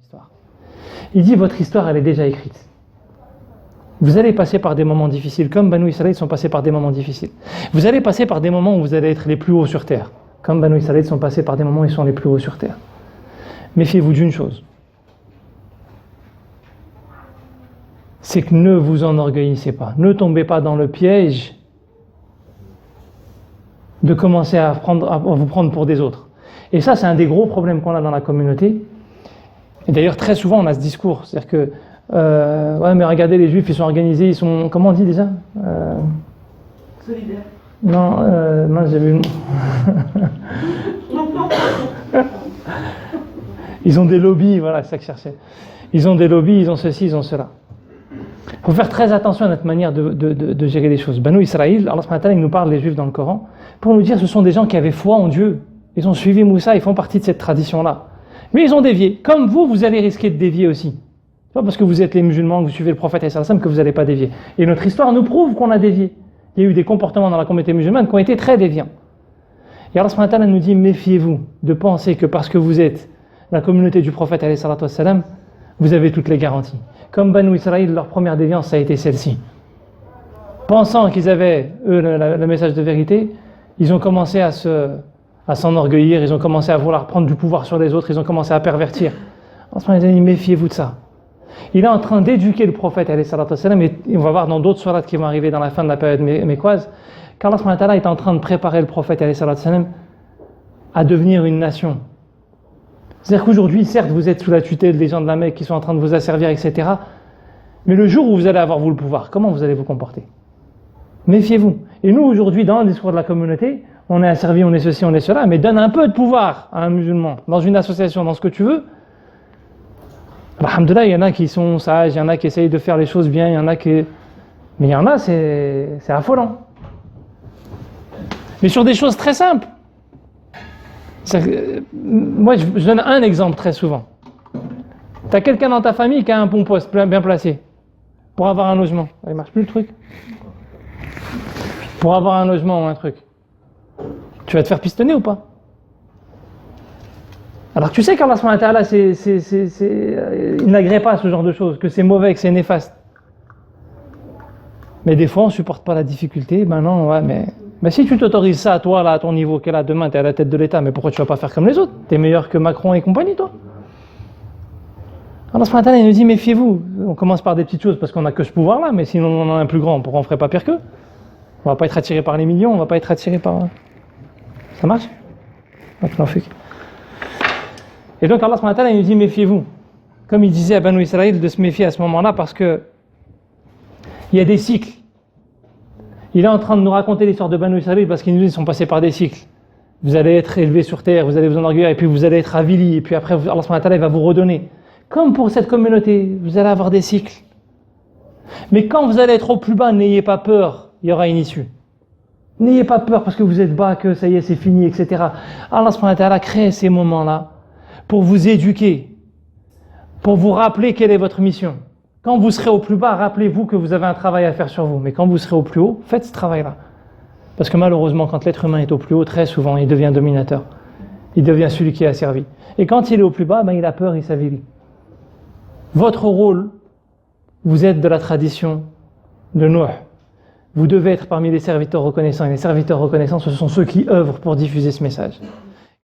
histoire. Il dit votre histoire elle est déjà écrite. Vous allez passer par des moments difficiles, comme Banu Israël sont passés par des moments difficiles. Vous allez passer par des moments où vous allez être les plus hauts sur terre, comme Banu Israël sont passés par des moments où ils sont les plus hauts sur terre. Méfiez-vous d'une chose, c'est que ne vous enorgueillissez pas, ne tombez pas dans le piège de commencer à vous prendre pour des autres. Et ça, c'est un des gros problèmes qu'on a dans la communauté. Et d'ailleurs, très souvent, on a ce discours, c'est-à-dire que ouais, mais regardez, les Juifs, ils sont organisés, ils sont, comment on dit déjà Solidaires. Non, j'ai vu. Ils ont des lobbies, voilà, c'est ça que je cherchais. Ils ont des lobbies, ils ont ceci, ils ont cela. Il faut faire très attention à notre manière de gérer les choses. Banu Israël, Allah subhanahu wa ta'ala, il nous parle des Juifs dans le Coran, pour nous dire que ce sont des gens qui avaient foi en Dieu. Ils ont suivi Moussa, ils font partie de cette tradition-là. Mais ils ont dévié. Comme vous allez risquer de dévier aussi. C'est pas parce que vous êtes les musulmans, que vous suivez le prophète que vous n'allez pas dévier. Et notre histoire nous prouve qu'on a dévié. Il y a eu des comportements dans la communauté musulmane qui ont été très déviants. Et Allah subhanahu wa ta'ala nous dit, méfiez-vous de penser que parce que vous êtes la communauté du prophète vous avez toutes les garanties. Comme Banu Israël, leur première déviance, ça a été celle-ci. Pensant qu'ils avaient, eux, le message de vérité, ils ont commencé à s'enorgueillir, ils ont commencé à vouloir prendre du pouvoir sur les autres, ils ont commencé à pervertir. Allah dit, méfiez-vous de ça. Il est en train d'éduquer le prophète, et on va voir dans d'autres sourates qui vont arriver dans la fin de la période mécoise, qu'Allah est en train de préparer le prophète à devenir une nation. C'est-à-dire qu'aujourd'hui, certes, vous êtes sous la tutelle des gens de la Mecque qui sont en train de vous asservir, etc. Mais le jour où vous allez avoir, vous, le pouvoir, comment vous allez vous comporter? Méfiez-vous. Et nous, aujourd'hui, dans le discours de la communauté, on est asservi, on est ceci, on est cela, mais donne un peu de pouvoir à un musulman, dans une association, dans ce que tu veux. Alhamdoulilah, il y en a qui sont sages, il y en a qui essayent de faire les choses bien, il y en a qui... Mais il y en a, c'est affolant. Mais sur des choses très simples. Moi, je donne un exemple très souvent. Tu as quelqu'un dans ta famille qui a un bon poste bien placé pour avoir un logement. Il marche plus le truc. Pour avoir un logement ou un truc. Tu vas te faire pistonner ou pas? Alors tu sais qu'Allah subhanahu wa ta'ala, il n'agrée pas ce genre de choses, que c'est mauvais, que c'est néfaste. Mais des fois, on ne supporte pas la difficulté. Ben non, ouais, mais si tu t'autorises ça, toi, là, à ton niveau, qu'elle a demain, tu es à la tête de l'État, mais pourquoi tu ne vas pas faire comme les autres? Tu es meilleur que Macron et compagnie, toi. Allah subhanahu wa ta'ala, il nous dit, méfiez-vous. On commence par des petites choses parce qu'on n'a que ce pouvoir-là, mais sinon on en a un plus grand, pourquoi on ne ferait pas pire qu'eux? On ne va pas être attiré par les millions, on ne va pas être attiré par... Ça marche? Et donc Allah subhanahu wa ta'ala, il nous dit, méfiez-vous. Comme il disait à Banu Israël de se méfier à ce moment-là, parce que il y a des cycles. Il est en train de nous raconter l'histoire de Banu Israël parce qu'ils nous sont passés par des cycles. Vous allez être élevés sur terre, vous allez vous enorgueillir, et puis vous allez être avilis, et puis après Allah subhanahu wa ta'ala, il va vous redonner. Comme pour cette communauté, vous allez avoir des cycles. Mais quand vous allez être au plus bas, n'ayez pas peur, il y aura une issue. N'ayez pas peur parce que vous êtes bas, que ça y est, c'est fini, etc. Allah subhanahu wa ta'ala crée ces moments-là pour vous éduquer, pour vous rappeler quelle est votre mission. Quand vous serez au plus bas, rappelez-vous que vous avez un travail à faire sur vous. Mais quand vous serez au plus haut, faites ce travail-là. Parce que malheureusement, quand l'être humain est au plus haut, très souvent, il devient dominateur. Il devient celui qui est asservi. Et quand il est au plus bas, il a peur, il s'avilit. Votre rôle, vous êtes de la tradition de Nuh. Vous devez être parmi les serviteurs reconnaissants. Et les serviteurs reconnaissants, ce sont ceux qui œuvrent pour diffuser ce message.